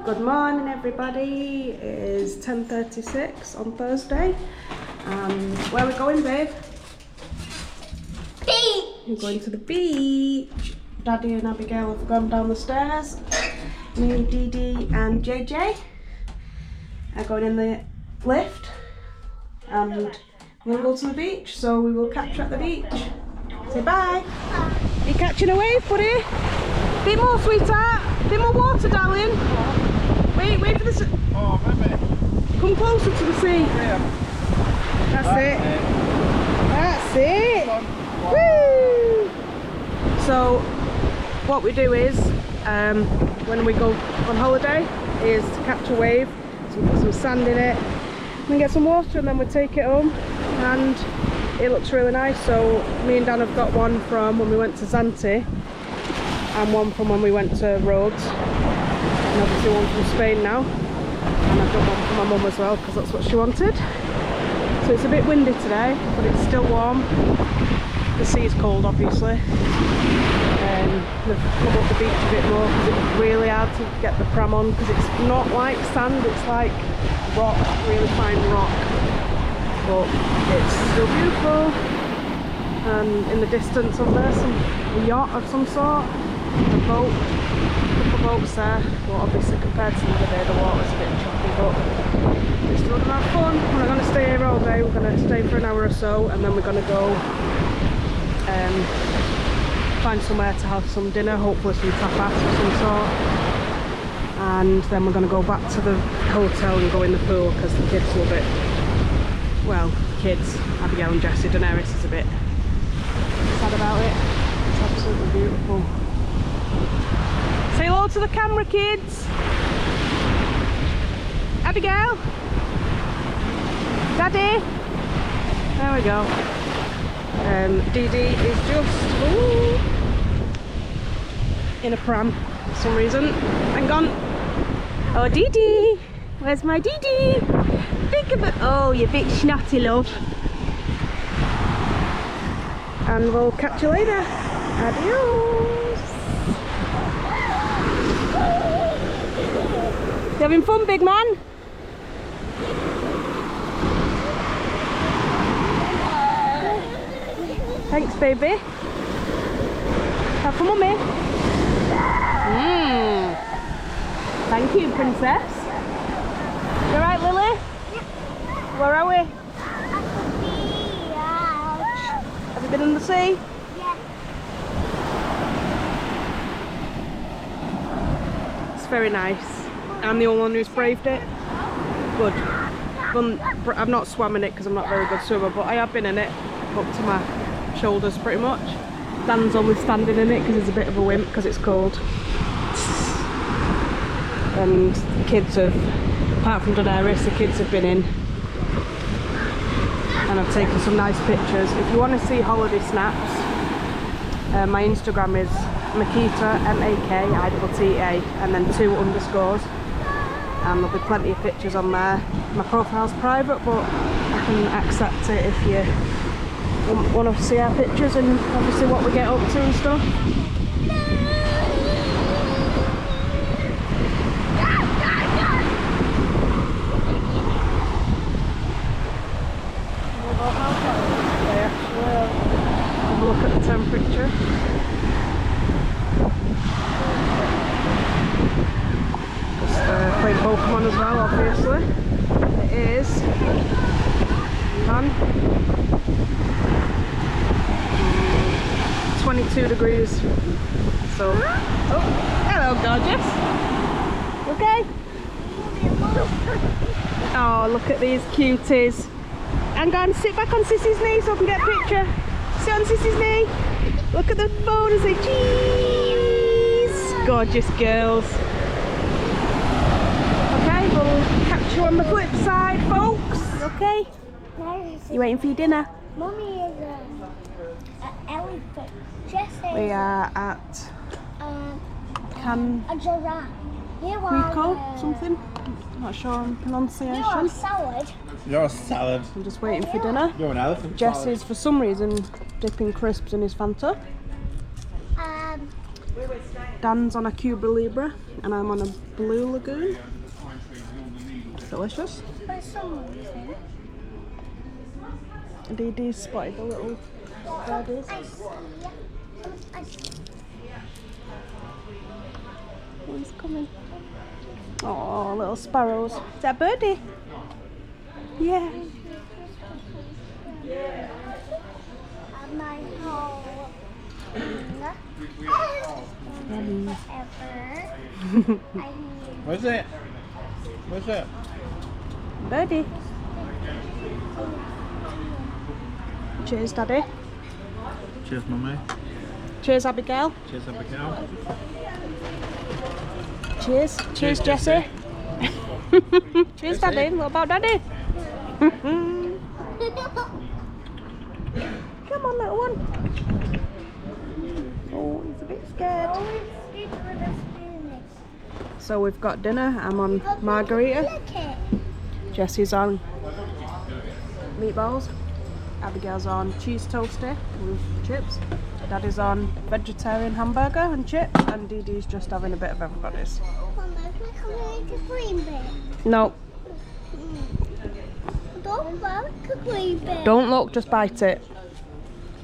Good morning everybody, it is 10:36 on Thursday. Where are we going, babe? Beach! We're going to the beach. Daddy and Abigail have gone down the stairs. Me, Dee Dee and JJ are going in the lift and we'll go to the beach, so we will catch you at the beach. Say bye. Are you catching a wave, buddy? Bit more, sweetheart. Bit more water, darling. Wait for the sea. Oh, baby. Come closer to the sea. Yeah. That's it. Woo! So, what we do is, when we go on holiday, is to catch a wave. So we put some sand in it, and get some water, and then we take it home. And it looks really nice. So, me and Dan have got one from when we went to Zante, and one from when we went to Rhodes. And obviously one from Spain now, and I've got one for my mum as well because that's what she wanted. So it's a bit windy today, but it's still warm. The sea's cold obviously. They've come up the beach a bit more because it's really hard to get the pram on because it's not like sand, it's like rock, really fine rock, but it's still beautiful. And in the distance up there, a yacht of some sort, a boat. Boats there, but obviously compared to the other day the water's a bit choppy, but we're still gonna have fun. We're not gonna stay here all day, we're gonna stay for an hour or so and then we're gonna go find somewhere to have some dinner, hopefully some tapas of some sort, and then we're gonna go back to the hotel and go in the pool because the kids love it. Well, kids, Abigail and Jessie, Daenerys is a bit sad about it. It's absolutely beautiful. Say hello to the camera, kids. Abigail. Daddy. There we go. Dee Dee is just in a pram for some reason. Hang on. Oh, Dee Dee. Where's my Dee Dee? Think of it. Oh, you big snotty love. And we'll catch you later. Adios. You having fun, big man? Thanks, baby. Have fun, mummy. Thank you, princess. You alright, Lily? Where are we? Have you been in the sea? Yeah. It's very nice. I'm the only one who's braved it. Good. I've not swam in it because I'm not a very good swimmer, but I have been in it up to my shoulders pretty much. Dan's only standing in it because he's a bit of a wimp because it's cold. And the kids have, apart from Daenerys, the kids have been in. And I've taken some nice pictures. If you want to see holiday snaps, my Instagram is Makita, M-A-K-I-T-T-A, and then 2 underscores. And there'll be plenty of pictures on there. My profile's private, but I can accept it if you want to see our pictures and obviously what we get up to and stuff. Have a look at the temperature. Playing Pokemon as well, obviously. It is 22 degrees. So, oh, hello, gorgeous. Okay. Oh, look at these cuties. And go and sit back on Sissy's knee so I can get a picture. Sit on Sissy's knee. Look at the phone and say cheese. Gorgeous girls. We'll catch you on the flip side, folks. Okay? You waiting for your dinner? Mummy is an elephant. Jessie. We are at a giraffe. Rico, something. I'm not sure on pronunciation. You are a salad. You're a salad. I'm just waiting for dinner. You're an elephant. Jesse's, for some reason, dipping crisps in his Fanta. Dan's on a Cuba Libre, and I'm on a blue lagoon. Delicious. But some reason. Dee Dee's spotted the little birdies. I see. I see. One's coming. Oh, little sparrows. Is that a birdie? Yeah. And my whole forever. Where's it? Where's it? Birdie. Cheers, Daddy. Cheers, Mummy. Cheers, Abigail. Cheers, Abigail. Cheers. Cheers, Jessie. Cheers, Daddy. What about Daddy? Come on, little one. Oh, he's a bit scared. So we've got dinner. I'm on margarita. Jessie's on meatballs. Abigail's on cheese toasty with chips. Daddy's on vegetarian hamburger and chips. And Dee Dee's just having a bit of everybody's. No. Don't look, a green bit. Don't look, just bite it.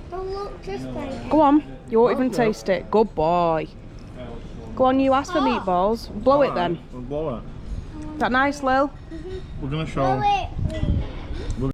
Don't look, just like it. Go on. You won't even taste it. Good boy. Go on, you ask for meatballs. Blow it then. We'll blow it. Is that nice, Lil? We're gonna show. Blow it.